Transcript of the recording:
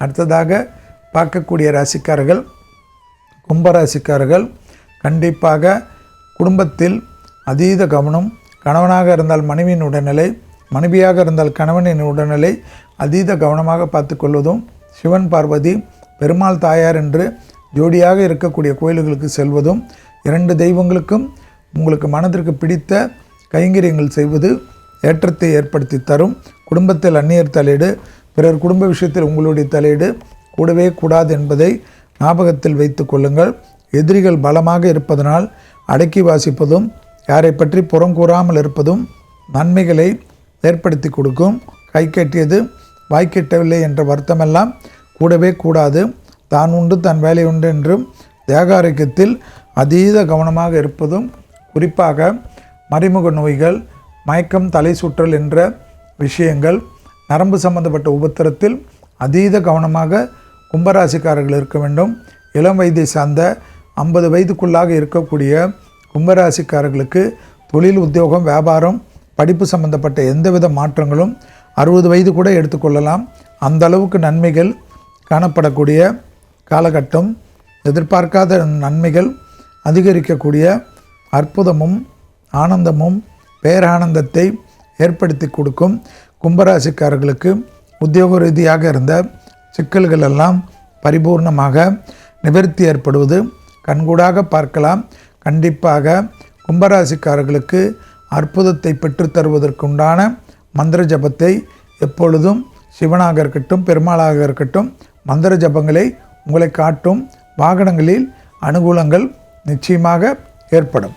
அடுத்ததாக பார்க்கக்கூடிய ராசிக்காரர்கள் கும்பராசிக்காரர்கள் கண்டிப்பாக குடும்பத்தில் அதீத கவனம். கணவனாக இருந்தால் மனைவியின் உடல்நிலை, மனைவியாக இருந்தால் கணவனின் உடல்நிலை அதீத கவனமாக பார்த்து கொள்வதும், சிவன் பார்வதி பெருமாள் தாயார் என்று ஜோடியாக இருக்கக்கூடிய கோயில்களுக்கு செல்வதும், 2 தெய்வங்களுக்கும் உங்களுக்கு மனதிற்கு பிடித்த கைங்கரியங்கள் செய்வது ஏற்றத்தை ஏற்படுத்தி தரும். குடும்பத்தில் அந்நியர் தலையீடு, பிறர் குடும்ப விஷயத்தில் உங்களுடைய தலையீடு கூடவே கூடாது என்பதை ஞாபகத்தில் வைத்து கொள்ளுங்கள். எதிரிகள் பலமாக இருப்பதனால் அடக்கி வாசிப்பதும், யாரை பற்றி புறம் கூறாமல் இருப்பதும் நன்மைகளை ஏற்படுத்தி கொடுக்கும். கை கட்டியது வாய் கட்டவில்லை என்ற வருத்தமெல்லாம் கூடவே கூடாது. தான் உண்டு தன் வேலை உண்டு என்றும் தேக ஆரோக்கியத்தில் அதீத கவனமாக இருப்பதும், குறிப்பாக மறைமுக நோய்கள், மயக்கம், தலை சுற்றல் என்ற விஷயங்கள், நரம்பு சம்பந்தப்பட்ட உபத்திரத்தில் அதீத கவனமாக கும்பராசிக்காரர்கள் இருக்க வேண்டும். இளம் வயதை சார்ந்த 50 வயதுக்குள்ளாக இருக்கக்கூடிய கும்பராசிக்காரர்களுக்கு தொழில், உத்தியோகம், வியாபாரம், படிப்பு சம்பந்தப்பட்ட எந்தவித மாற்றங்களும் 60 வயது கூட எடுத்துக்கொள்ளலாம். அந்த அளவுக்கு நன்மைகள் காணப்படக்கூடிய காலகட்டம். எதிர்பார்க்காத நன்மைகள் அதிகரிக்கக்கூடிய அற்புதமும் ஆனந்தமும் பேரானந்தத்தை ஏற்படுத்தி கொடுக்கும். கும்பராசிக்காரர்களுக்கு உத்தியோக ரீதியாக இருந்த சிக்கல்கள் எல்லாம் பரிபூர்ணமாக நிவர்த்தி ஏற்படுவது கண்கூடாக பார்க்கலாம். கண்டிப்பாக கும்பராசிக்காரர்களுக்கு அற்புதத்தை பெற்றுத்தருவதற்குண்டான மந்திர ஜபத்தை எப்பொழுதும் சிவனாக இருக்கட்டும், பெருமாளாக இருக்கட்டும், மந்திர ஜபங்களை உங்களை காட்டும். வாகனங்களில் அனுகூலங்கள் நிச்சயமாக ஏற்படும்.